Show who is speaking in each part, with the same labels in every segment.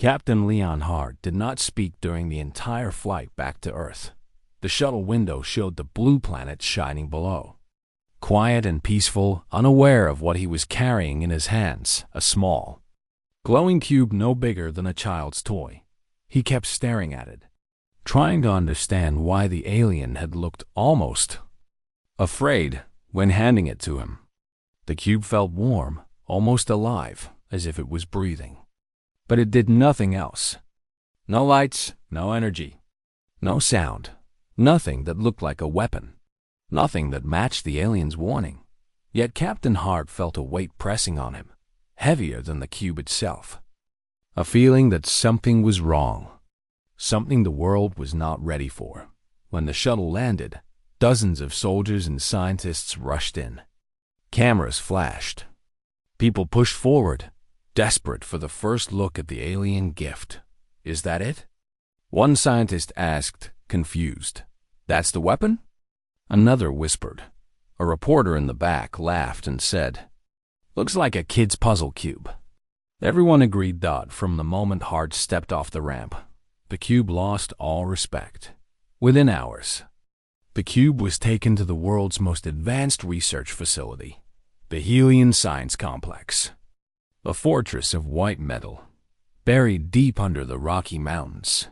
Speaker 1: Captain Leon Hart did not speak during the entire flight back to Earth. The shuttle window showed the blue planet shining below. Quiet and peaceful, unaware of what he was carrying in his hands, a small, glowing cube no bigger than a child's toy. He kept staring at it, trying to understand why the alien had looked almost afraid when handing it to him. The cube felt warm, almost alive, as if it was breathing. But it did nothing else. No lights, no energy, no sound, nothing that looked like a weapon, nothing that matched the alien's warning. Yet Captain Hart felt a weight pressing on him, heavier than the cube itself. A feeling that something was wrong, something the world was not ready for. When the shuttle landed, dozens of soldiers and scientists rushed in. Cameras flashed. People pushed forward, desperate for the first look at the alien gift. Is that it? One scientist asked, confused. That's the weapon? Another whispered. A reporter in the back laughed and said, looks like a kid's puzzle cube. Everyone agreed that from the moment Hart stepped off the ramp, the cube lost all respect. Within hours, the cube was taken to the world's most advanced research facility, the Helion Science Complex, a fortress of white metal, buried deep under the Rocky Mountains.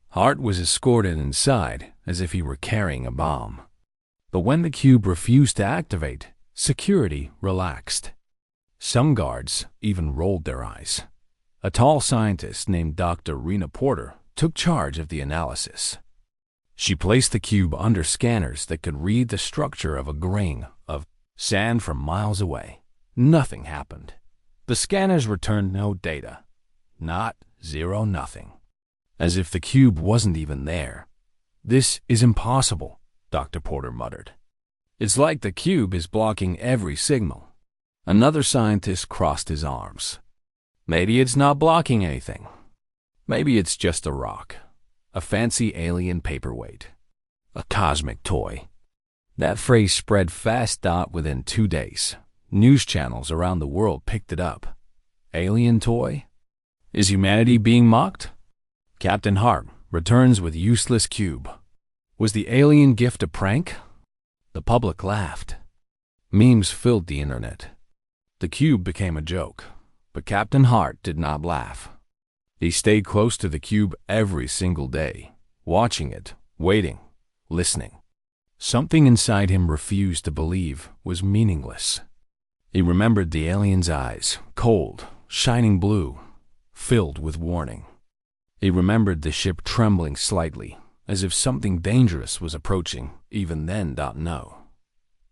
Speaker 1: Hart was escorted inside as if he were carrying a bomb. But when the cube refused to activate, security relaxed. Some guards even rolled their eyes. A tall scientist named Dr. Rena Porter took charge of the analysis. She placed the cube under scanners that could read the structure of a grain of sand from miles away. Nothing happened. The scanners returned no data. Not, zero, nothing. As if the cube wasn't even there. This is impossible, Dr. Porter muttered. It's like the cube is blocking every signal. Another scientist crossed his arms. Maybe it's not blocking anything. Maybe it's just a rock. A fancy alien paperweight. A cosmic toy. That phrase spread fast. Within 2 days, news channels around the world picked it up. Alien toy? Is humanity being mocked? Captain Hart returns with useless cube. Was the alien gift a prank? The public laughed. Memes filled the internet. The cube became a joke, but Captain Hart did not laugh. He stayed close to the cube every single day, watching it, waiting, listening. Something inside him refused to believe was meaningless. He remembered the alien's eyes, cold, shining blue, filled with warning. He remembered the ship trembling slightly, as if something dangerous was approaching. Even then, no.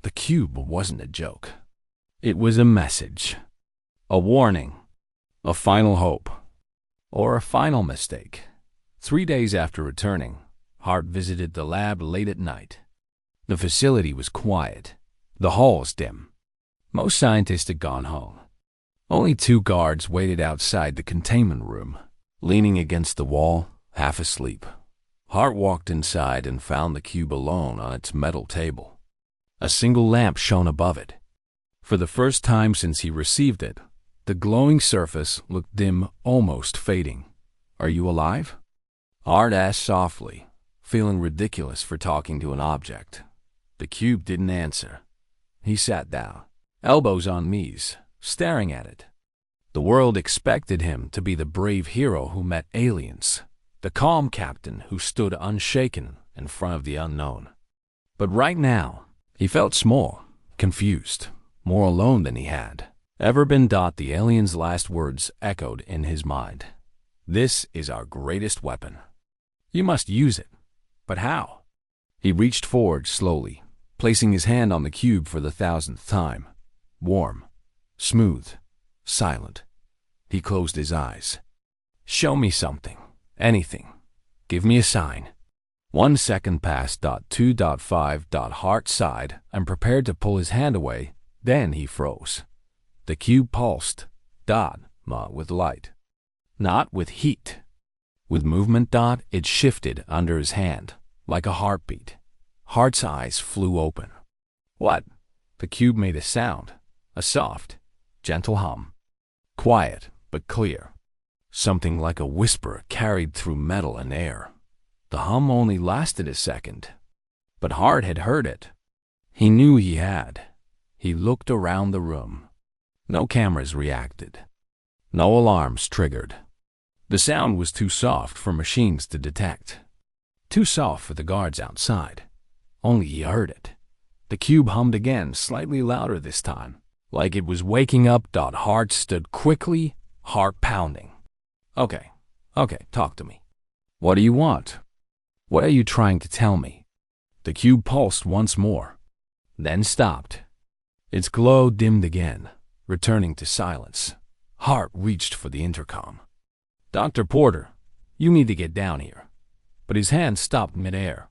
Speaker 1: The cube wasn't a joke. It was a message. A warning. A final hope. Or a final mistake. 3 days after returning, Hart visited the lab late at night. The facility was quiet. The halls dim. Most scientists had gone home. Only 2 guards waited outside the containment room, leaning against the wall, half asleep. Hart walked inside and found the cube alone on its metal table. A single lamp shone above it. For the first time since he received it, the glowing surface looked dim, almost fading. Are you alive? Hart asked softly, feeling ridiculous for talking to an object. The cube didn't answer. He sat down, elbows on knees, staring at it. The world expected him to be the brave hero who met aliens, the calm captain who stood unshaken in front of the unknown. But right now, he felt small, confused, more alone than he had ever been. The alien's last words echoed in his mind. This is our greatest weapon. You must use it. But how? He reached forward slowly, placing his hand on the cube for the 1000th time. Warm, smooth, silent. He closed his eyes. Show me something. Anything. Give me a sign. 1 second passed. 2.5. Hart sighed and prepared to pull his hand away. Then he froze. The cube pulsed. With light. Not with heat. With movement. It shifted under his hand, like a heartbeat. Hart's eyes flew open. What? The cube made a sound. A soft, gentle hum. Quiet, but clear. Something like a whisper carried through metal and air. The hum only lasted a second, but Hart had heard it. He knew he had. He looked around the room. No cameras reacted. No alarms triggered. The sound was too soft for machines to detect. Too soft for the guards outside. Only he heard it. The cube hummed again, slightly louder this time, like it was waking up. Hart stood quickly, heart pounding. Okay, talk to me. What do you want? What are you trying to tell me? The cube pulsed once more, then stopped. Its glow dimmed again, returning to silence. Hart reached for the intercom. Dr. Porter, you need to get down here. But his hand stopped midair.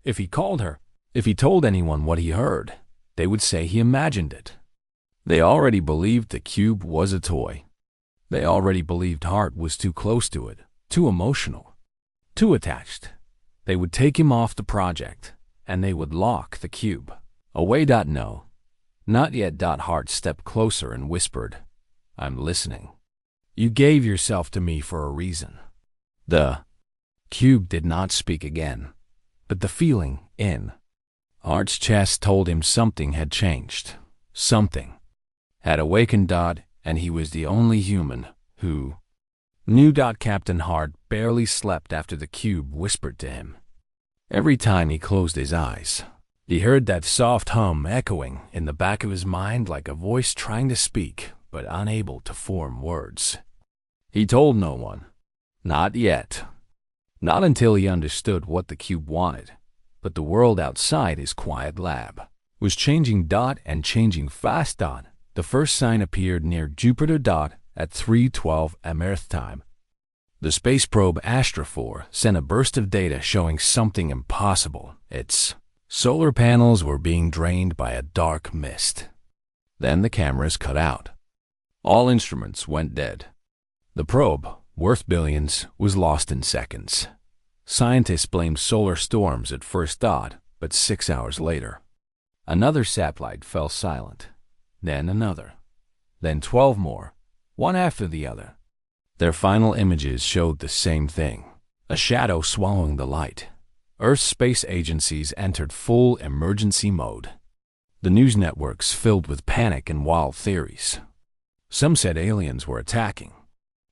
Speaker 1: If he called her, if he told anyone what he heard, they would say he imagined it. They already believed the cube was a toy. They already believed Hart was too close to it, too emotional, too attached. They would take him off the project, and they would lock the cube away. No, not yet. Hart stepped closer and whispered, I'm listening. You gave yourself to me for a reason. The cube did not speak again, but the feeling in Hart's chest told him something had changed. Something had awakened. And he was the only human who knew. Captain Hart barely slept after the cube whispered to him. Every time he closed his eyes, he heard that soft hum echoing in the back of his mind like a voice trying to speak but unable to form words. He told no one. Not yet. Not until he understood what the cube wanted. But the world outside his quiet lab was changing. And changing fast. The first sign appeared near Jupiter. At 3:12 am Earth time. The space probe Astrophore sent a burst of data showing something impossible. Its solar panels were being drained by a dark mist. Then the cameras cut out. All instruments went dead. The probe, worth billions, was lost in seconds. Scientists blamed solar storms at first. But 6 hours later, another satellite fell silent. Then another. Then 12 more, one after the other. Their final images showed the same thing, a shadow swallowing the light. Earth's space agencies entered full emergency mode. The news networks filled with panic and wild theories. Some said aliens were attacking.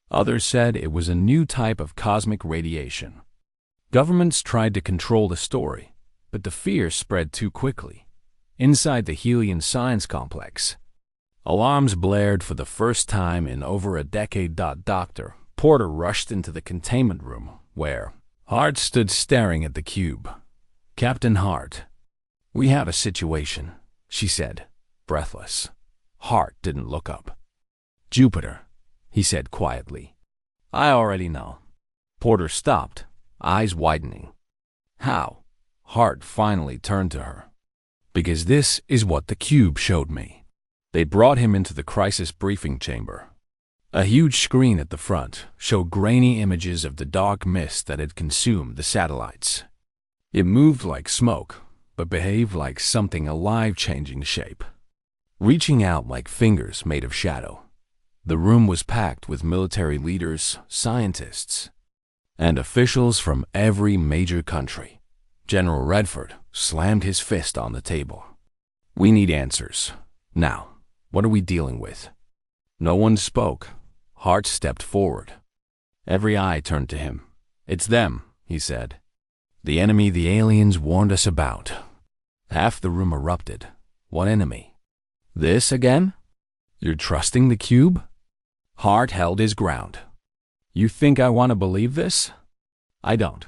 Speaker 1: Others said it was a new type of cosmic radiation. Governments tried to control the story, but the fear spread too quickly. Inside the Helion Science Complex, alarms blared for the first time in over a decade. Dr. Porter rushed into the containment room, where Hart stood staring at the cube. Captain Hart, we have a situation, she said, breathless. Hart didn't look up. Jupiter, he said quietly. I already know. Porter stopped, eyes widening. How? Hart finally turned to her. Because this is what the cube showed me. They brought him into the crisis briefing chamber. A huge screen at the front showed grainy images of the dark mist that had consumed the satellites. It moved like smoke, but behaved like something alive, changing shape, reaching out like fingers made of shadow. The room was packed with military leaders, scientists, and officials from every major country. General Redford slammed his fist on the table. We need answers. Now, what are we dealing with? No one spoke. Hart stepped forward. Every eye turned to him. It's them, he said. The enemy the aliens warned us about. Half the room erupted. What enemy? This again? You're trusting the cube? Hart held his ground. You think I want to believe this? I don't.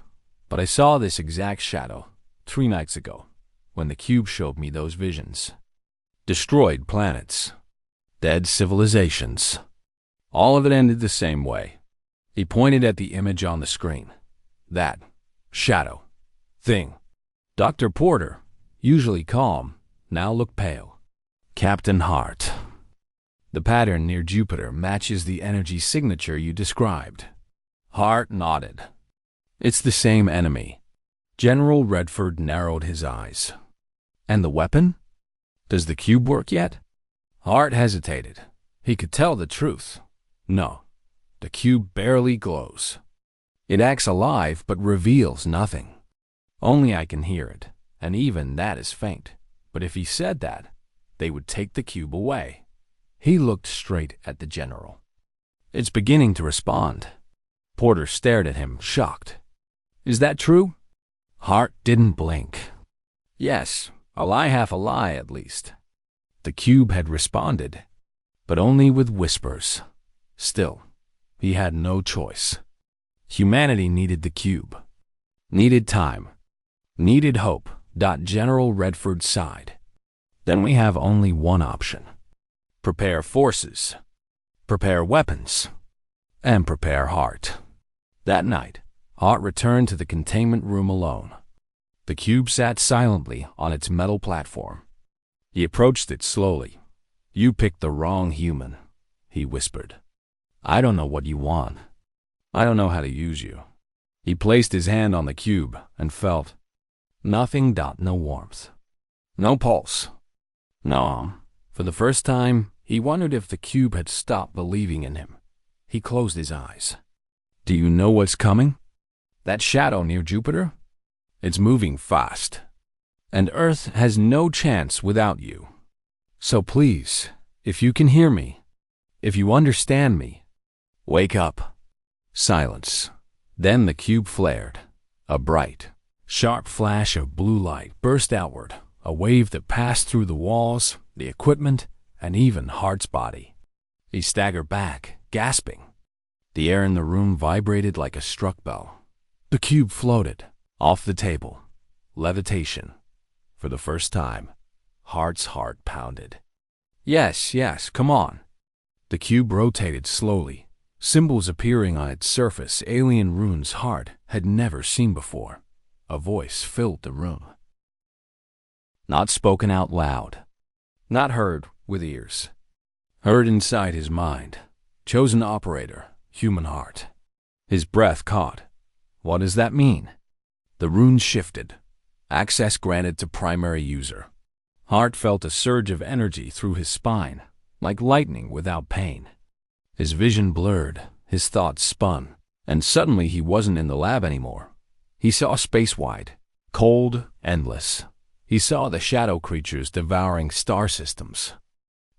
Speaker 1: But I saw this exact shadow 3 nights ago when the cube showed me those visions. Destroyed planets. Dead civilizations. All of it ended the same way. He pointed at the image on the screen. That shadow thing. Dr. Porter, usually calm, now looked pale. Captain Hart. The pattern near Jupiter matches the energy signature you described. Hart nodded. It's the same enemy. General Redford narrowed his eyes. And the weapon? Does the cube work yet? Hart hesitated. He could tell the truth. No. The cube barely glows. It acts alive but reveals nothing. Only I can hear it, and even that is faint. But if he said that, they would take the cube away. He looked straight at the general. It's beginning to respond. Porter stared at him, shocked. Is that true? Hart didn't blink. Yes, a lie half a lie at least. The cube had responded, but only with whispers. Still, he had no choice. Humanity needed the cube. Needed time. Needed hope. General Redford sighed. Then we have only one option. Prepare forces. Prepare weapons. And prepare Hart. That night, Hart returned to the containment room alone. The cube sat silently on its metal platform. He approached it slowly. You picked the wrong human, he whispered. I don't know what you want. I don't know how to use you. He placed his hand on the cube and felt nothing. No warmth. No pulse. No. For the first time, he wondered if the cube had stopped believing in him. He closed his eyes. Do you know what's coming? That shadow near Jupiter? It's moving fast. And Earth has no chance without you. So please, if you can hear me, if you understand me, wake up. Silence. Then the cube flared. A bright, sharp flash of blue light burst outward, a wave that passed through the walls, the equipment, and even Hart's body. He staggered back, gasping. The air in the room vibrated like a struck bell. The cube floated off the table. Levitation. For the first time, Hart's heart pounded. Yes, come on. The cube rotated slowly, symbols appearing on its surface, alien runes Hart had never seen before. A voice filled the room. Not spoken out loud. Not heard with ears. Heard inside his mind. Chosen operator, human Hart. His breath caught. What does that mean? The runes shifted. Access granted to primary user. Hart felt a surge of energy through his spine, like lightning without pain. His vision blurred, his thoughts spun, and suddenly he wasn't in the lab anymore. He saw space-wide, cold, endless. He saw the shadow creatures devouring star systems.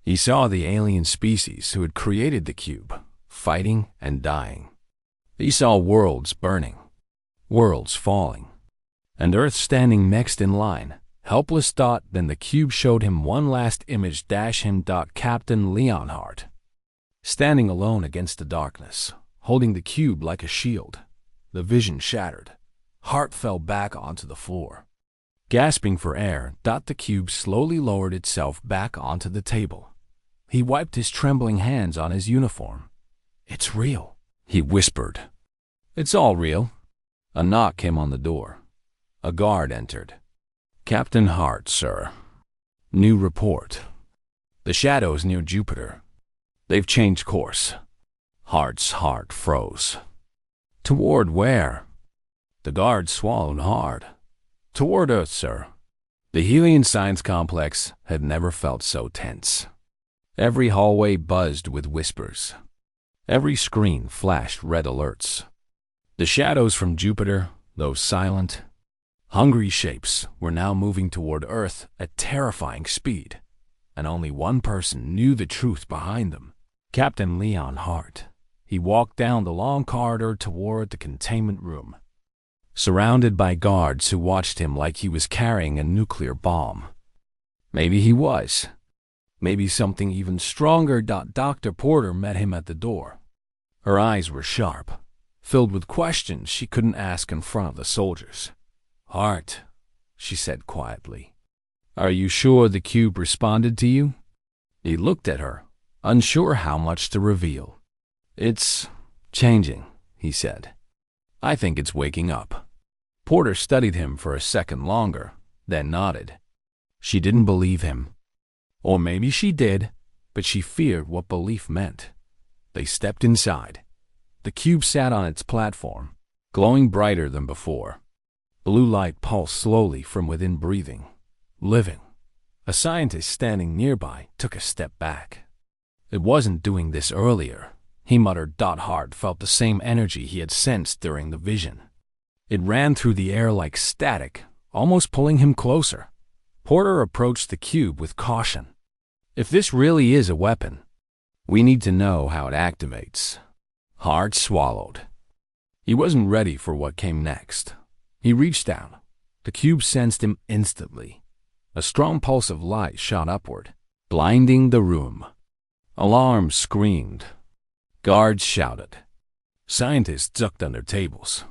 Speaker 1: He saw the alien species who had created the cube, fighting and dying. He saw worlds burning, worlds falling, and Earth standing next in line, helpless. Then the cube showed him one last image. Him. Captain Leon Hart, standing alone against the darkness, holding the cube like a shield. The vision shattered. Hart fell back onto the floor. Gasping for air, the cube slowly lowered itself back onto the table. He wiped his trembling hands on his uniform. It's real, he whispered. It's all real. A knock came on the door. A guard entered. Captain Hart, sir. New report. The shadows near Jupiter. They've changed course. Hart's heart froze. Toward where? The guard swallowed hard. Toward Earth, sir. The Helion Science Complex had never felt so tense. Every hallway buzzed with whispers. Every screen flashed red alerts. The shadows from Jupiter, those silent, hungry shapes, were now moving toward Earth at terrifying speed, and only one person knew the truth behind them. Captain Leon Hart. He walked down the long corridor toward the containment room, surrounded by guards who watched him like he was carrying a nuclear bomb. Maybe he was. Maybe something even stronger. Dr. Porter met him at the door. Her eyes were sharp, filled with questions she couldn't ask in front of the soldiers. Hart, she said quietly, are you sure the cube responded to you? He looked at her, unsure how much to reveal. It's changing, he said. I think it's waking up. Porter studied him for a second longer, then nodded. She didn't believe him. Or maybe she did, but she feared what belief meant. They stepped inside. The cube sat on its platform, glowing brighter than before. Blue light pulsed slowly from within, breathing, living. A scientist standing nearby took a step back. It wasn't doing this earlier. he muttered. Hart felt the same energy he had sensed during the vision. It ran through the air like static, almost pulling him closer. Porter approached the cube with caution. If this really is a weapon, we need to know how it activates. Hart swallowed. He wasn't ready for what came next. He reached down. The cube sensed him instantly. A strong pulse of light shot upward, blinding the room. Alarms screamed. Guards shouted. Scientists ducked under tables.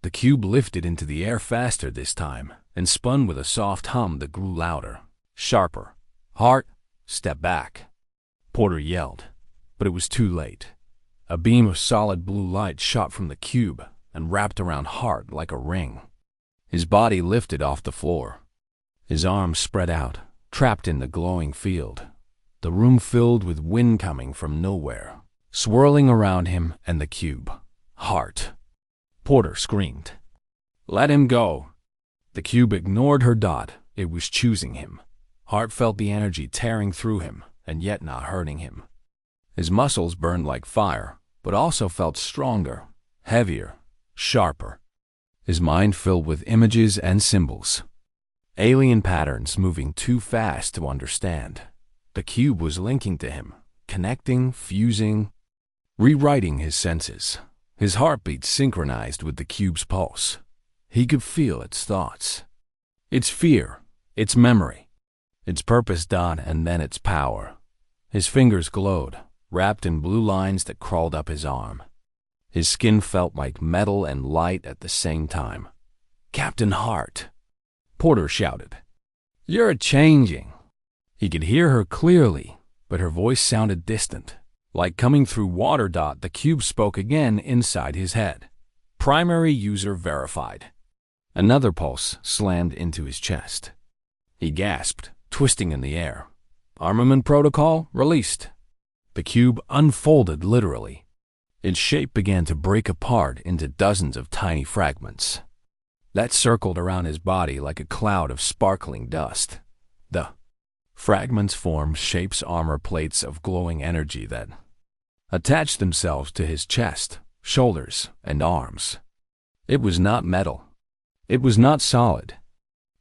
Speaker 1: The cube lifted into the air faster this time and spun with a soft hum that grew louder, sharper. Hart, step back. Porter yelled, but it was too late. A beam of solid blue light shot from the cube and wrapped around Hart like a ring. His body lifted off the floor. His arms spread out, trapped in the glowing field. The room filled with wind coming from nowhere, swirling around him and the cube. Hart. Porter screamed. Let him go. The cube ignored her. It was choosing him. Hart felt the energy tearing through him and yet not hurting him. His muscles burned like fire, but also felt stronger, heavier, sharper. His mind filled with images and symbols. Alien patterns moving too fast to understand. The cube was linking to him, connecting, fusing, rewriting his senses. His heartbeat synchronized with the cube's pulse. He could feel its thoughts, its fear, its memory, its purpose, and then its power. His fingers glowed, wrapped in blue lines that crawled up his arm. His skin felt like metal and light at the same time. Captain Hart, Porter shouted. You're changing. He could hear her clearly, but her voice sounded distant, like coming through water. The cube spoke again inside his head. Primary user verified. Another pulse slammed into his chest. He gasped, twisting in the air. Armament protocol released. The cube unfolded literally. Its shape began to break apart into dozens of tiny fragments that circled around his body like a cloud of sparkling dust. The fragments formed shapes, armor plates of glowing energy that attached themselves to his chest, shoulders, and arms. It was not metal. It was not solid.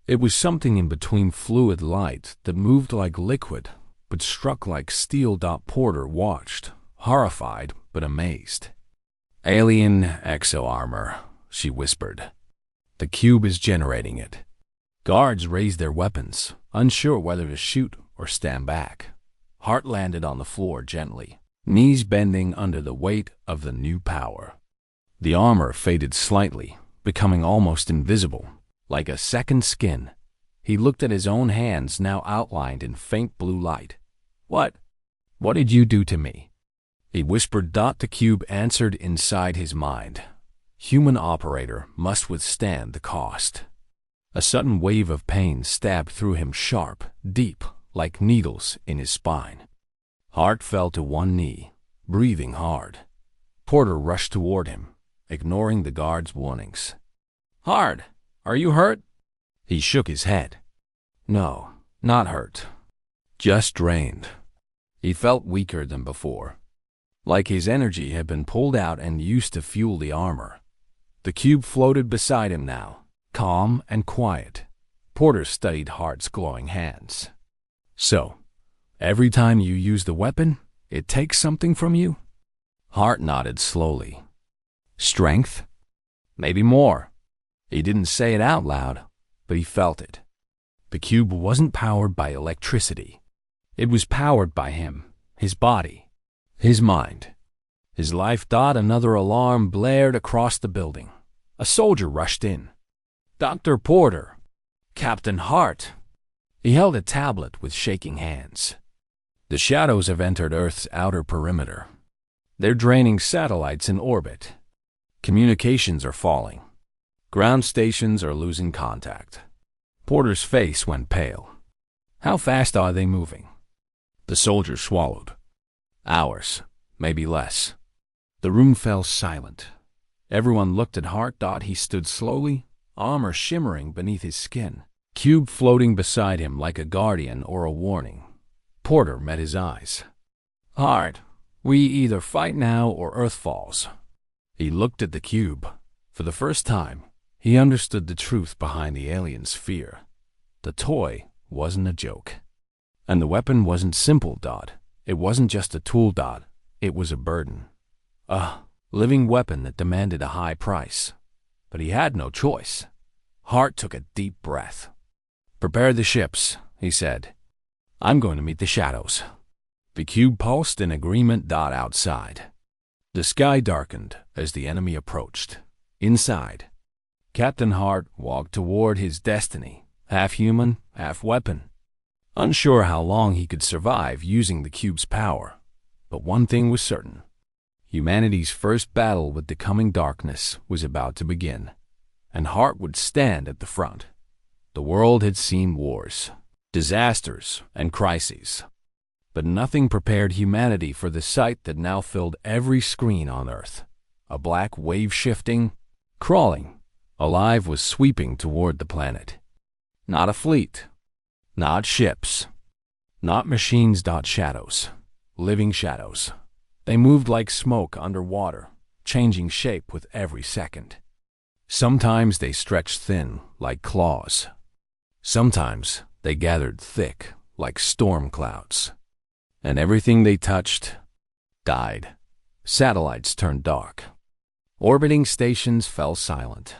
Speaker 1: It was something in between, fluid light that moved like liquid but struck like steel. Porter watched, horrified but amazed. Alien exo-armor, she whispered. The cube is generating it. Guards raised their weapons, unsure whether to shoot or stand back. Hart landed on the floor gently, knees bending under the weight of the new power. The armor faded slightly, becoming almost invisible, like a second skin. He looked at his own hands, now outlined in faint blue light. What did you do to me? He whispered. The cube answered inside his mind. Human operator must withstand the cost. A sudden wave of pain stabbed through him, sharp, deep, like needles in his spine. Hart fell to one knee, breathing hard. Porter rushed toward him, ignoring the guard's warnings. Hart, are you hurt? He shook his head. No, not hurt. Just drained. He felt weaker than before, like his energy had been pulled out and used to fuel the armor. The cube floated beside him now, calm and quiet. Porter studied Hart's glowing hands. So, every time you use the weapon, it takes something from you? Hart nodded slowly. Strength? Maybe more. He didn't say it out loud, but he felt it. The cube wasn't powered by electricity. It was powered by him, his body, his mind, his life. Another alarm blared across the building. A soldier rushed in. Dr. Porter. Captain Hart. He held a tablet with shaking hands. The shadows have entered Earth's outer perimeter. They're draining satellites in orbit. Communications are falling. Ground stations are losing contact. Porter's face went pale. How fast are they moving? The soldier swallowed. Hours, maybe less. The room fell silent. Everyone looked at Hart. He stood slowly, armor shimmering beneath his skin, cube floating beside him like a guardian or a warning. Porter met his eyes. Hart, We either fight now or Earth falls. He looked at the cube. For the first time, he understood the truth behind the alien's fear. The toy wasn't a joke. And the weapon wasn't simple, Dot. It wasn't just a tool, Dot. It was a burden. A living weapon that demanded a high price. But he had no choice. Hart took a deep breath. "Prepare the ships," he said. "I'm going to meet the shadows." The cube pulsed in agreement. Outside. The sky darkened as the enemy approached. Inside, Captain Hart walked toward his destiny, half human, half weapon. Unsure how long he could survive using the cube's power. But one thing was certain. Humanity's first battle with the coming darkness was about to begin, and Hart would stand at the front. The world had seen wars, disasters, and crises, but nothing prepared humanity for the sight that now filled every screen on Earth. A black wave shifting, crawling, alive was sweeping toward the planet. Not a fleet, not ships, not machines. Shadows, living shadows. They moved like smoke underwater, changing shape with every second. Sometimes they stretched thin like claws. Sometimes they gathered thick like storm clouds. And everything they touched died. Satellites turned dark. Orbiting stations fell silent.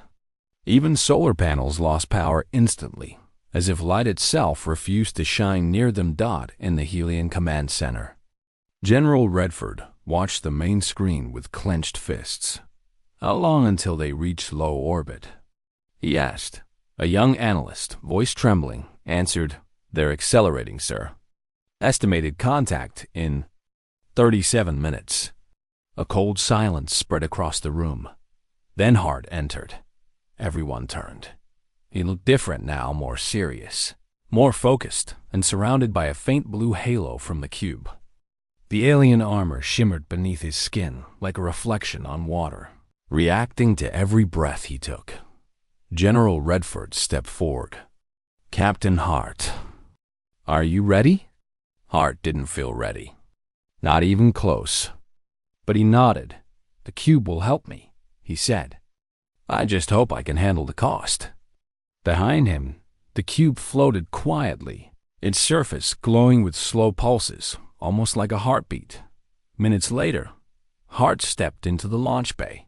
Speaker 1: Even solar panels lost power instantly, as if light itself refused to shine near them. In the Helion Command Center, General Redford watched the main screen with clenched fists. How long until they reached low orbit? He asked. A young analyst, voice trembling, answered, "They're accelerating, sir. Estimated contact in 37 minutes." A cold silence spread across the room. Then Hart entered. Everyone turned. He looked different now, more serious, more focused, and surrounded by a faint blue halo from the cube. The alien armor shimmered beneath his skin like a reflection on water, reacting to every breath he took. General Redford stepped forward. "Captain Hart, are you ready?" Hart didn't feel ready. Not even close. But he nodded. "The cube will help me," he said. "I just hope I can handle the cost." Behind him, the cube floated quietly, its surface glowing with slow pulses, almost like a heartbeat. Minutes later, Hart stepped into the launch bay.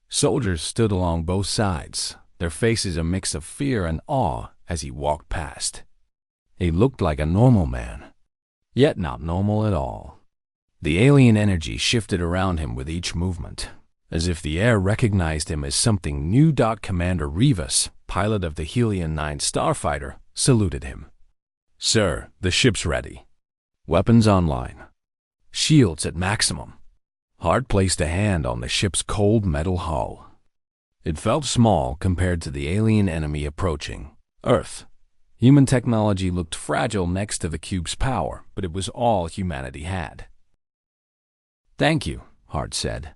Speaker 1: Soldiers stood along both sides, their faces a mix of fear and awe as he walked past. He looked like a normal man, yet not normal at all. The alien energy shifted around him with each movement, as if the air recognized him as something new. Commander Rivas, pilot of the Helion 9 starfighter, saluted him. "Sir, the ship's ready. Weapons online. Shields at maximum." Hart placed a hand on the ship's cold metal hull. It felt small compared to the alien enemy approaching. Earth. Human technology looked fragile next to the cube's power, but it was all humanity had. "Thank you," Hart said.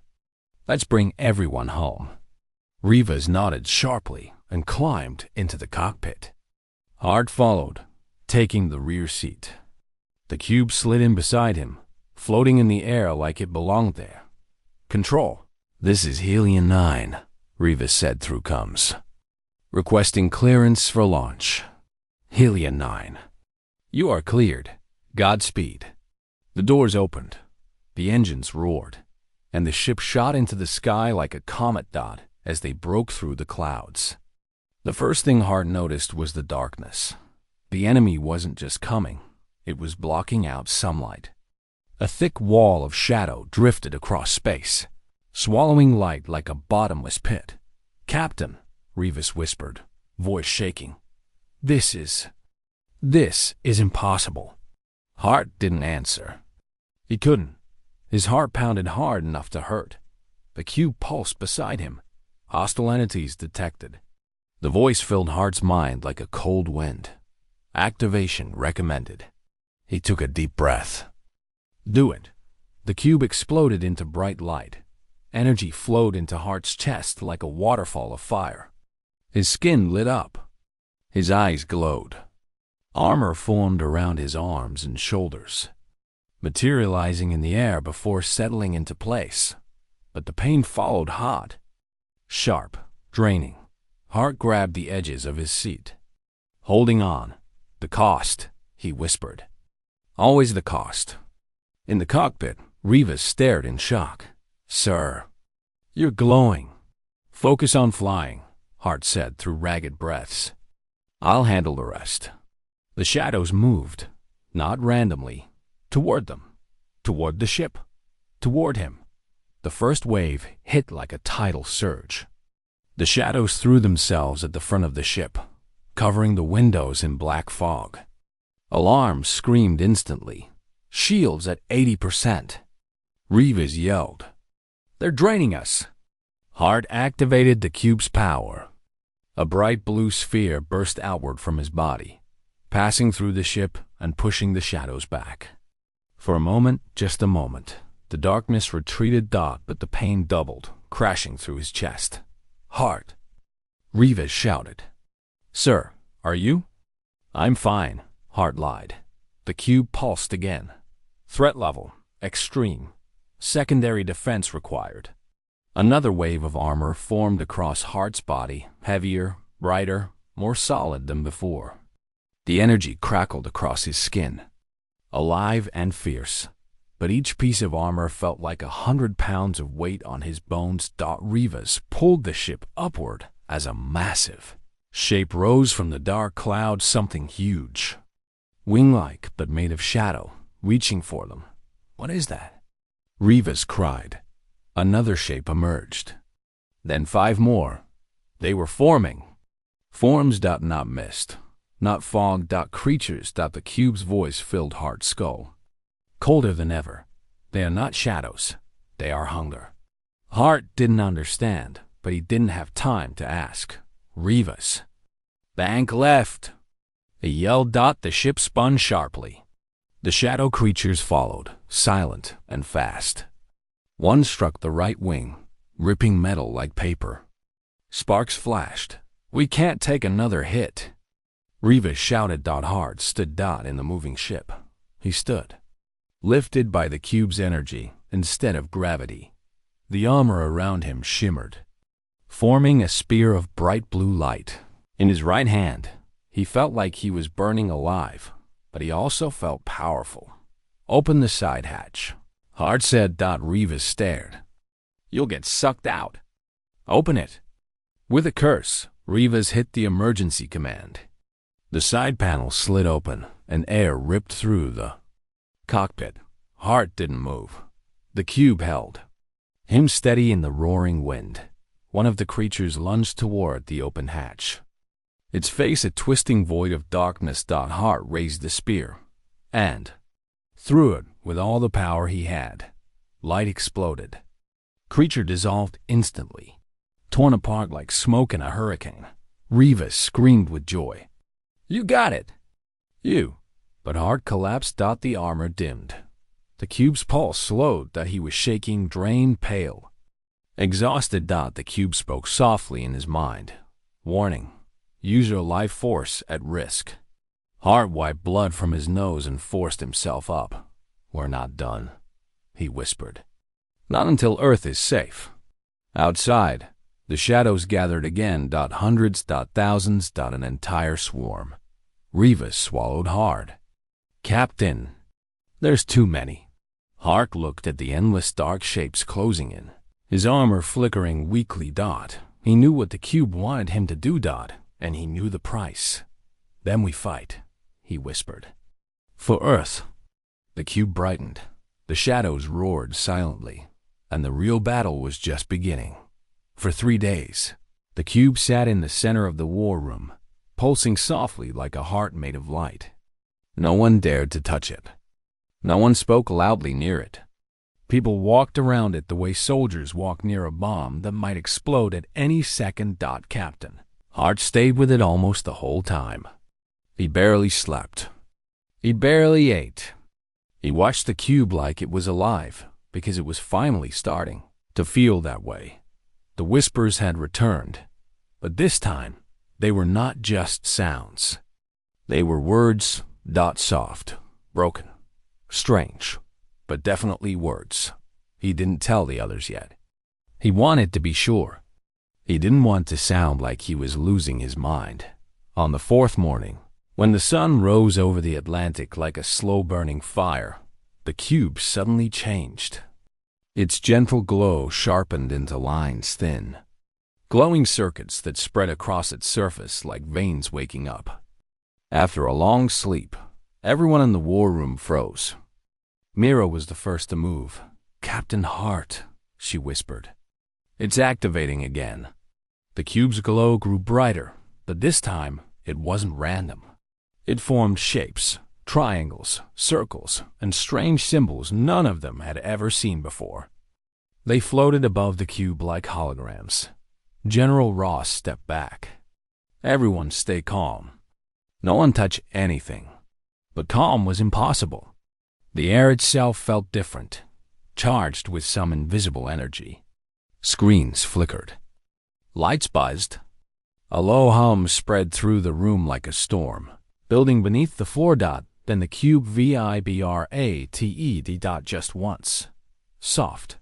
Speaker 1: "Let's bring everyone home." Rivas nodded sharply and climbed into the cockpit. Hart followed, taking the rear seat. The cube slid in beside him, floating in the air like it belonged there. "Control, this is Helion 9, Rivas said through comms. "Requesting clearance for launch." "Helion 9. You are cleared. Godspeed." The doors opened. The engines roared, and the ship shot into the sky like a comet. As they broke through the clouds. The first thing Hart noticed was the darkness. The enemy wasn't just coming, it was blocking out sunlight. A thick wall of shadow drifted across space, swallowing light like a bottomless pit. "Captain," Rivas whispered, voice shaking. This is impossible." Hart didn't answer. He couldn't. His heart pounded hard enough to hurt. The cube pulsed beside him. Hostile entities detected. The voice filled Hart's mind like a cold wind. Activation recommended. He took a deep breath. "Do it." The cube exploded into bright light. Energy flowed into Hart's chest like a waterfall of fire. His skin lit up. His eyes glowed. Armor formed around his arms and shoulders. materializing in the air before settling into place. But the pain followed hot, sharp, draining. Hart grabbed the edges of his seat. Holding on. The cost, he whispered. Always the cost. In the cockpit, Rivas stared in shock. Sir, you're glowing. Focus on flying, Hart said through ragged breaths. I'll handle the rest. The shadows moved, not randomly, toward them, toward the ship, toward him. The first wave hit like a tidal surge. The shadows threw themselves at the front of the ship, covering the windows in black fog. Alarms screamed instantly. Shields at 80%. Rivas yelled. They're draining us. Hart activated the cube's power. A bright blue sphere burst outward from his body, passing through the ship and pushing the shadows back. For a moment, just a moment, the darkness retreated, but the pain doubled, crashing through his chest. Hart! Rivas shouted. Sir, are you? I'm fine, Hart lied. The cube pulsed again. Threat level, extreme. Secondary defense required. Another wave of armor formed across Hart's body, heavier, brighter, more solid than before. The energy crackled across his skin, alive and fierce. But each piece of armor felt like 100 pounds of weight on his bones. Rivas pulled the ship upward as a massive shape rose from the dark cloud, something huge. Wing-like, but made of shadow, reaching for them. What is that? Rivas cried. Another shape emerged. Then 5 more. They were forming. Forms. Not mist. Not fog. Creatures. The cube's voice filled Hart's skull. Colder than ever. They are not shadows. They are hunger. Hart didn't understand, but he didn't have time to ask. Rivas. Bank left. He yelled. The ship spun sharply. The shadow creatures followed, silent and fast. One struck the right wing, ripping metal like paper. Sparks flashed. We can't take another hit. Rivas shouted. Hart stood. In the moving ship. He stood, lifted by the cube's energy instead of gravity. The armor around him shimmered, forming a spear of bright blue light. In his right hand, he felt like he was burning alive, but he also felt powerful. Open the side hatch, Hart said. Rivas stared. You'll get sucked out. Open it. With a curse, Rivas hit the emergency command. The side panel slid open, and air ripped through the cockpit. Hart didn't move. The cube held him steady in the roaring wind. One of the creatures lunged toward the open hatch, its face a twisting void of darkness. Hart raised the spear and threw it with all the power he had. Light exploded. Creature dissolved instantly, torn apart like smoke in a hurricane. Rivas screamed with joy. You got it! You! But Hart collapsed. The armor dimmed. The cube's pulse slowed. He was shaking, drained, pale. Exhausted. The cube spoke softly in his mind. Warning. Use your life force at risk. Hart wiped blood from his nose and forced himself up. We're not done, he whispered. Not until Earth is safe. Outside, the shadows gathered again. Hundreds. Thousands. An entire swarm. Rivas swallowed hard. Captain, there's too many. Hart looked at the endless dark shapes closing in, his armor flickering weakly. He knew what the cube wanted him to do. And he knew the price. Then we fight, he whispered. For Earth. The cube brightened. The shadows roared silently, and the real battle was just beginning. For 3 days, the cube sat in the center of the war room, pulsing softly like a heart made of light. No one dared to touch it. No one spoke loudly near it. People walked around it the way soldiers walk near a bomb that might explode at any second. Captain Hart stayed with it almost the whole time. He barely slept. He barely ate. He watched the cube like it was alive, because it was finally starting to feel that way. The whispers had returned, but this time, they were not just sounds. They were words. Soft, broken, strange, but definitely words. He didn't tell the others yet. He wanted to be sure. He didn't want to sound like he was losing his mind. On the fourth morning, when the sun rose over the Atlantic like a slow-burning fire, the cube suddenly changed. Its gentle glow sharpened into lines thin, glowing circuits that spread across its surface like veins waking up. After a long sleep, everyone in the war room froze. Mira was the first to move. "Captain Hart," she whispered. "It's activating again." The cube's glow grew brighter, but this time it wasn't random. It formed shapes, triangles, circles, and strange symbols none of them had ever seen before. They floated above the cube like holograms. General Ross stepped back. "Everyone stay calm. No one touch anything." But calm was impossible. The air itself felt different, charged with some invisible energy. Screens flickered. Lights buzzed. A low hum spread through the room like a storm, building beneath the floor. Then the cube vibrated just once. Soft,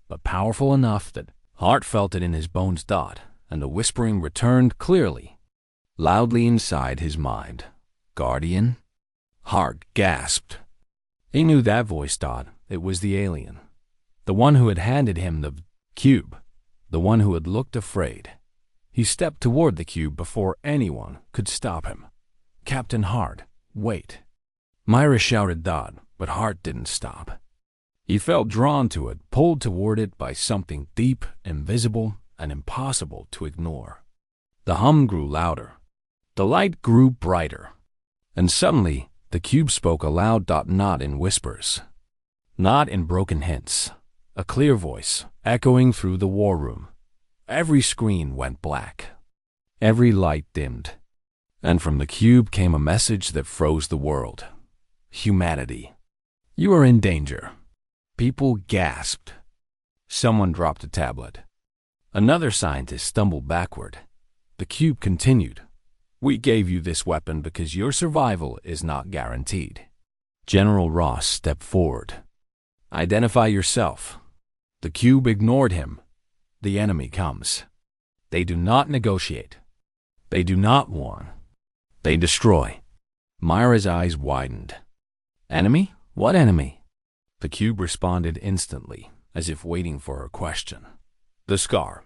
Speaker 1: but powerful enough that Hart felt it in his bones. And the whispering returned clearly, loudly inside his mind. "Guardian?" Hart gasped. He knew that voice. It was the alien. The one who had handed him the cube. The one who had looked afraid. He stepped toward the cube before anyone could stop him. "Captain Hart, wait." Myra shouted, but Hart didn't stop. He felt drawn to it, pulled toward it by something deep, invisible, and impossible to ignore. The hum grew louder. The light grew brighter. And suddenly, the cube spoke aloud, not in whispers, not in broken hints. A clear voice, echoing through the war room. Every screen went black. Every light dimmed. And from the cube came a message that froze the world. "Humanity, you are in danger." People gasped. Someone dropped a tablet. Another scientist stumbled backward. The cube continued. "We gave you this weapon because your survival is not guaranteed." General Ross stepped forward. "Identify yourself." The cube ignored him. "The enemy comes. They do not negotiate. They do not warn. They destroy." Myra's eyes widened. "Enemy? What enemy?" The cube responded instantly, as if waiting for her question. "The Scar.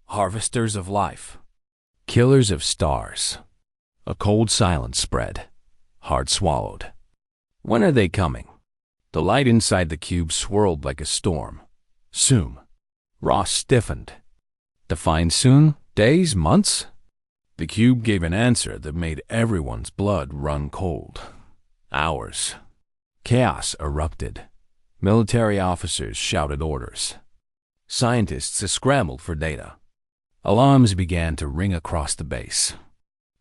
Speaker 1: Harvesters of life. Killers of stars." A cold silence spread. Hart swallowed. "When are they coming?" The light inside the cube swirled like a storm. "Soon." Ross stiffened. "Define soon? Days? Months?" The cube gave an answer that made everyone's blood run cold. "Hours." Chaos erupted. Military officers shouted orders. Scientists scrambled for data. Alarms began to ring across the base.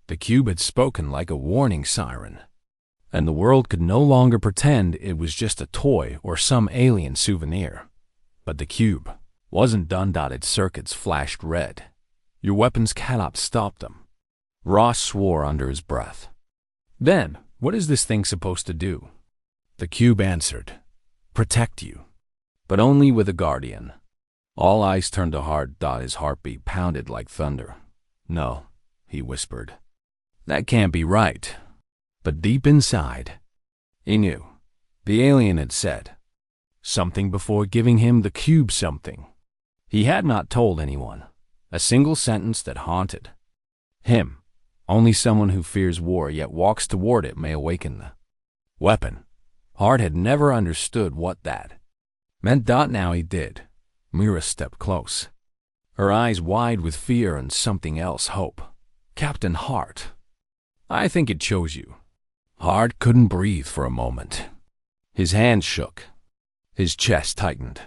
Speaker 1: The cube had spoken like a warning siren, and the world could no longer pretend it was just a toy or some alien souvenir. But the cube wasn't done. Its circuits flashed red. "Your weapons cannot stop them." Ross swore under his breath. "Then, what is this thing supposed to do?" The cube answered, "Protect you, but only with a guardian." All eyes turned to Hart. His heartbeat pounded like thunder. "No," he whispered. "That can't be right." But deep inside, he knew. The alien had said something before giving him the cube something. He had not told anyone. A single sentence that haunted him. Only someone who fears war yet walks toward it may awaken the weapon. Hart had never understood what that meant. Now he did. Mira stepped close, her eyes wide with fear and something else, hope. "Captain Hart, I think it chose you." Hart couldn't breathe for a moment. His hands shook. His chest tightened.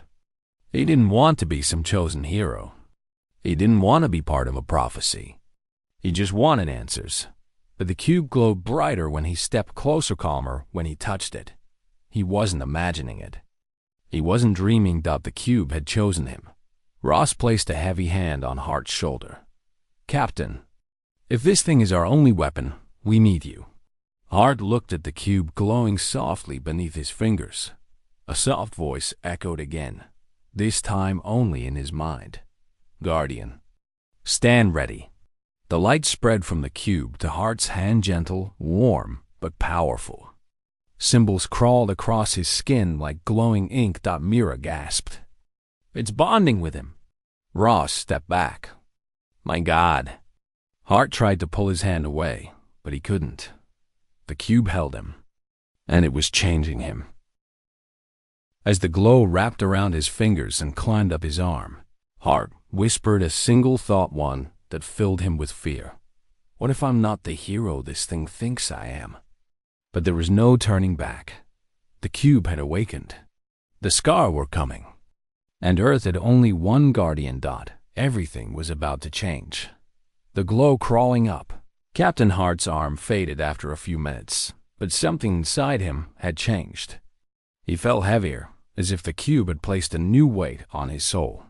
Speaker 1: He didn't want to be some chosen hero. He didn't want to be part of a prophecy. He just wanted answers. But the cube glowed brighter when he stepped closer, calmer when he touched it. He wasn't imagining it. He wasn't dreaming. The cube had chosen him. Ross placed a heavy hand on Hart's shoulder. "Captain, if this thing is our only weapon, we need you." Hart looked at the cube glowing softly beneath his fingers. A soft voice echoed again, this time only in his mind. Guardian. Stand ready. The light spread from the cube to Hart's hand, gentle, warm, but powerful. Symbols crawled across his skin like glowing ink. Mira gasped. It's bonding with him. Ross stepped back. My God. Hart tried to pull his hand away, but he couldn't. The cube held him, and it was changing him. As the glow wrapped around his fingers and climbed up his arm, Hart whispered a single thought, one that filled him with fear. What if I'm not the hero this thing thinks I am? But there was no turning back. The cube had awakened. The Scar were coming. And Earth had only one guardian. Everything was about to change. The glow crawling up. Captain Hart's arm faded after a few minutes, but something inside him had changed. He felt heavier, as if the cube had placed a new weight on his soul.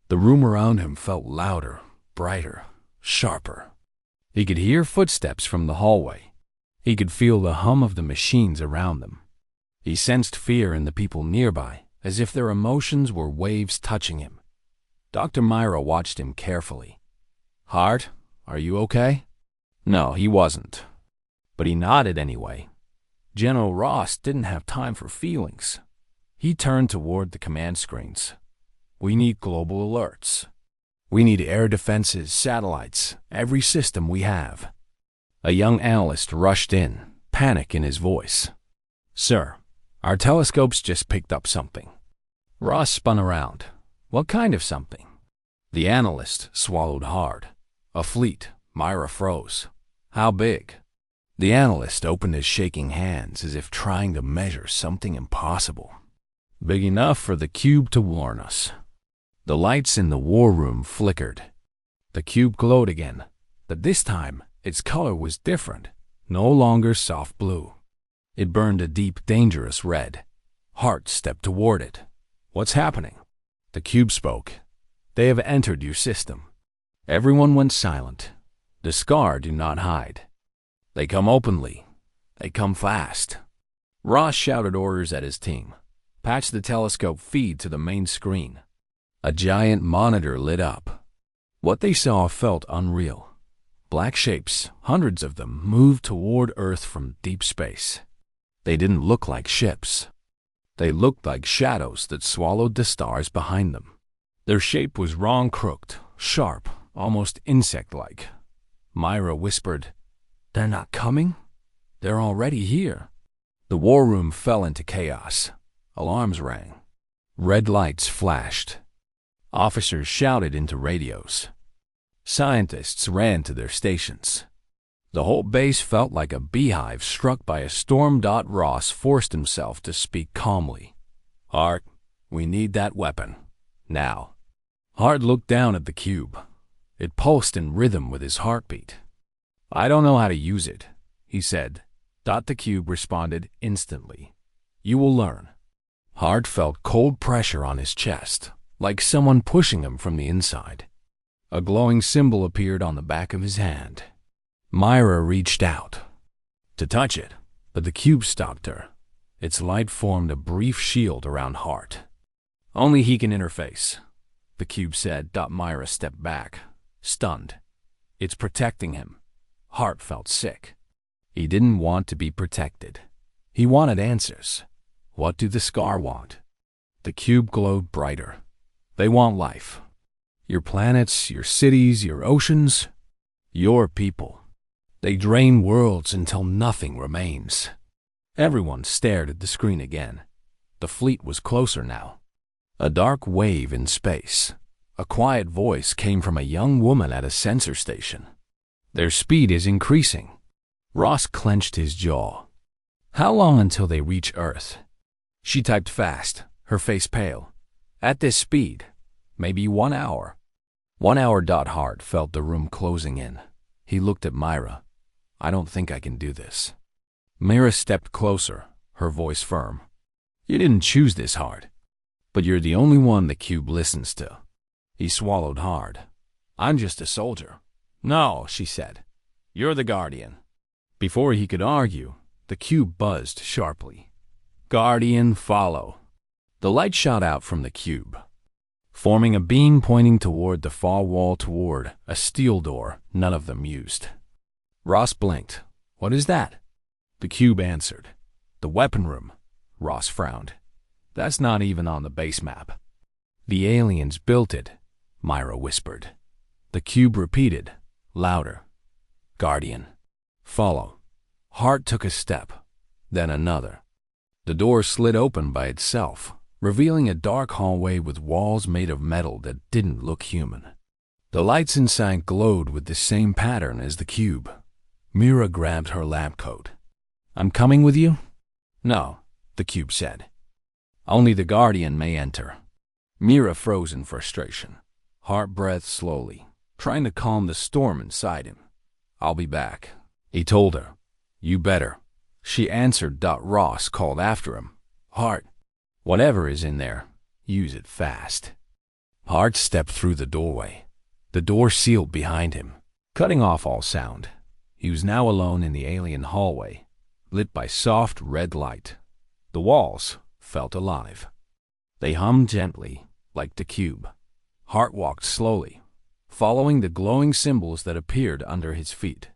Speaker 1: The room around him felt louder, brighter, sharper. He could hear footsteps from the hallway. He could feel the hum of the machines around them. He sensed fear in the people nearby, as if their emotions were waves touching him. Dr. Myra watched him carefully. Hart, are you okay? No, he wasn't. But he nodded anyway. General Ross didn't have time for feelings. He turned toward the command screens. We need global alerts. We need air defenses, satellites, every system we have. A young analyst rushed in, panic in his voice. Sir, our telescopes just picked up something. Ross spun around. What kind of something? The analyst swallowed hard. A fleet. Myra froze. How big? The analyst opened his shaking hands as if trying to measure something impossible. Big enough for the cube to warn us. The lights in the war room flickered. The cube glowed again, but this time its color was different, no longer soft blue. It burned a deep, dangerous red. Hart stepped toward it. What's happening? The cube spoke. They have entered your system. Everyone went silent. The Scar do not hide. They come openly. They come fast. Ross shouted orders at his team. Patch the telescope feed to the main screen. A giant monitor lit up. What they saw felt unreal. Black shapes, hundreds of them, moved toward Earth from deep space. They didn't look like ships. They looked like shadows that swallowed the stars behind them. Their shape was wrong, crooked, sharp, almost insect-like. Myra whispered, They're not coming? They're already here. The war room fell into chaos. Alarms rang. Red lights flashed. Officers shouted into radios. Scientists ran to their stations. The whole base felt like a beehive struck by a storm. Ross forced himself to speak calmly. Hart, we need that weapon. Now. Hart looked down at the cube. It pulsed in rhythm with his heartbeat. I don't know how to use it, he said. The cube responded instantly. You will learn. Hart felt cold pressure on his chest, like someone pushing him from the inside. A glowing symbol appeared on the back of his hand. Myra reached out to touch it, but the cube stopped her. Its light formed a brief shield around Hart. Only he can interface, the cube said. Myra stepped back, stunned. It's protecting him. Hart felt sick. He didn't want to be protected. He wanted answers. What do the Scar want? The cube glowed brighter. They want life. Your planets, your cities, your oceans, your people. They drain worlds until nothing remains. Everyone stared at the screen again. The fleet was closer now. A dark wave in space. A quiet voice came from a young woman at a sensor station. Their speed is increasing. Ross clenched his jaw. How long until they reach Earth? She typed fast, her face pale. At this speed, maybe 1 hour. 1 hour. Hart felt the room closing in. He looked at Myra. I don't think I can do this. Myra stepped closer, her voice firm. You didn't choose this, Hart. But you're the only one the cube listens to. He swallowed hard. I'm just a soldier. No, she said. You're the Guardian. Before he could argue, the cube buzzed sharply. Guardian, follow. The light shot out from the cube, forming a beam pointing toward the far wall toward a steel door none of them used. Ross blinked. "What is that?" The cube answered. "The weapon room." Ross frowned. "That's not even on the base map." "The aliens built it," Myra whispered. The cube repeated, louder. "Guardian. Follow." Hart took a step, then another. The door slid open by itself, revealing a dark hallway with walls made of metal that didn't look human. The lights inside glowed with the same pattern as the cube. Mira grabbed her lab coat. "I'm coming with you?" "No," the cube said. "Only the Guardian may enter." Mira froze in frustration. Hart breathed slowly, trying to calm the storm inside him. "I'll be back," he told her. "You better." She answered. Ross called after him. "Hart, whatever is in there, use it fast." Hart stepped through the doorway. The door sealed behind him, cutting off all sound. He was now alone in the alien hallway, lit by soft red light. The walls felt alive. They hummed gently, like the cube. Hart walked slowly, following the glowing symbols that appeared under his feet.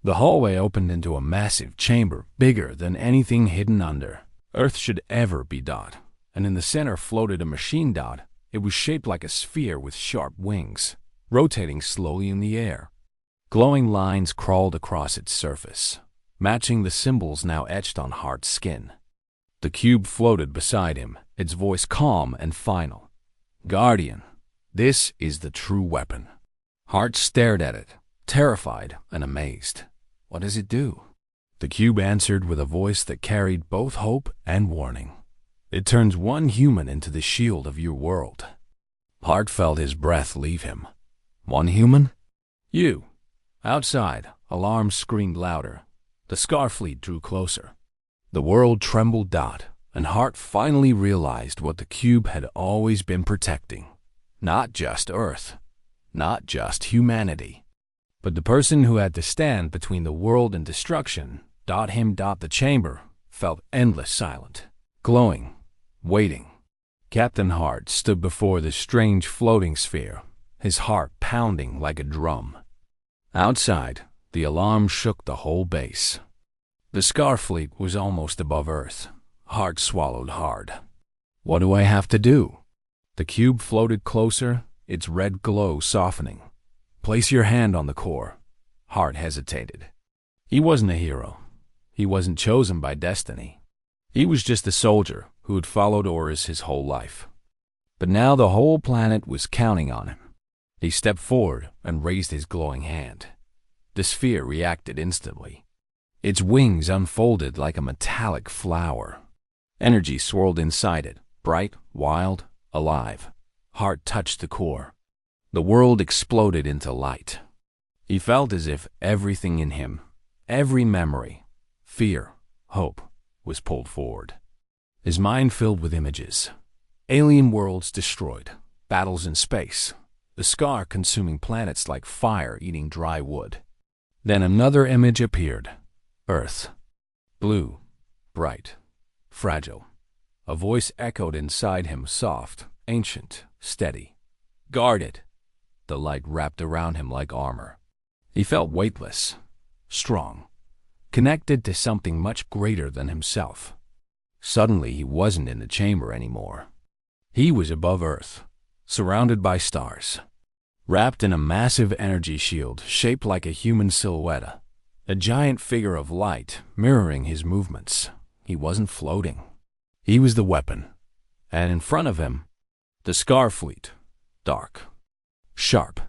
Speaker 1: The hallway opened into a massive chamber bigger than anything hidden under Earth should ever be. And in the center floated a machine. It was shaped like a sphere with sharp wings, rotating slowly in the air. Glowing lines crawled across its surface, matching the symbols now etched on Hart's skin. The cube floated beside him, its voice calm and final. "Guardian, this is the true weapon." Hart stared at it, terrified and amazed. "What does it do?" The cube answered with a voice that carried both hope and warning. "It turns one human into the shield of your world." Hart felt his breath leave him. "One human?" "You." Outside, alarms screamed louder. The Starfleet drew closer. The world trembled. And Hart finally realized what the cube had always been protecting. Not just Earth, not just humanity, but the person who had to stand between the world and destruction. The chamber felt endless, silent, glowing, waiting. Captain Hart stood before the strange floating sphere, his heart pounding like a drum. Outside, the alarm shook the whole base. The Starfleet was almost above Earth. Hart swallowed hard. "What do I have to do?" The cube floated closer, its red glow softening. "Place your hand on the core." Hart hesitated. He wasn't a hero. He wasn't chosen by destiny. He was just a soldier who had followed orders his whole life. But now the whole planet was counting on him. He stepped forward and raised his glowing hand. The sphere reacted instantly. Its wings unfolded like a metallic flower. Energy swirled inside it, bright, wild, alive. Hart touched the core. The world exploded into light. He felt as if everything in him, every memory, fear, hope, was pulled forward. His mind filled with images. Alien worlds destroyed, battles in space, the scar consuming planets like fire eating dry wood. Then another image appeared. Earth. Blue, bright, fragile. A voice echoed inside him, soft, ancient, steady. "Guard it." The light wrapped around him like armor. He felt weightless, strong, connected to something much greater than himself. Suddenly he wasn't in the chamber anymore. He was above Earth, surrounded by stars, wrapped in a massive energy shield shaped like a human silhouette, a giant figure of light mirroring his movements. He wasn't floating. He was the weapon. And in front of him, the Starfleet, dark, sharp,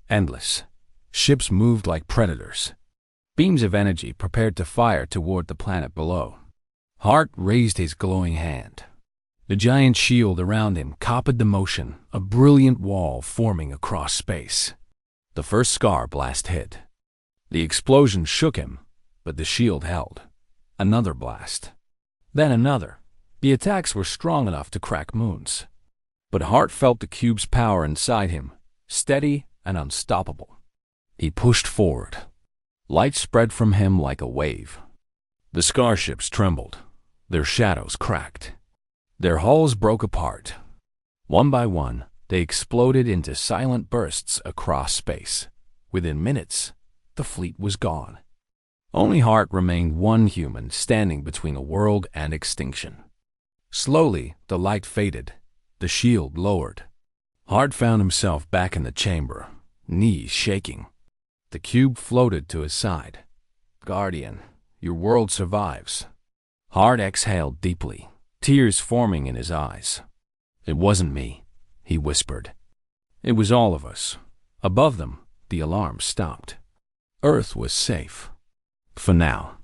Speaker 1: endless. Ships moved like predators. Beams of energy prepared to fire toward the planet below. Hart raised his glowing hand. The giant shield around him copied the motion, a brilliant wall forming across space. The first scar blast hit. The explosion shook him, but the shield held. Another blast. Then another. The attacks were strong enough to crack moons. But Hart felt the cube's power inside him, steady and unstoppable. He pushed forward. Light spread from him like a wave. The scarships trembled. Their shadows cracked. Their hulls broke apart. One by one, they exploded into silent bursts across space. Within minutes, the fleet was gone. Only Hart remained one human standing between a world and extinction. Slowly, the light faded, the shield lowered. Hart found himself back in the chamber, knees shaking. The cube floated to his side. "Guardian, your world survives." Hart exhaled deeply, tears forming in his eyes. "It wasn't me," he whispered. "It was all of us." Above them, the alarm stopped. Earth was safe. For now.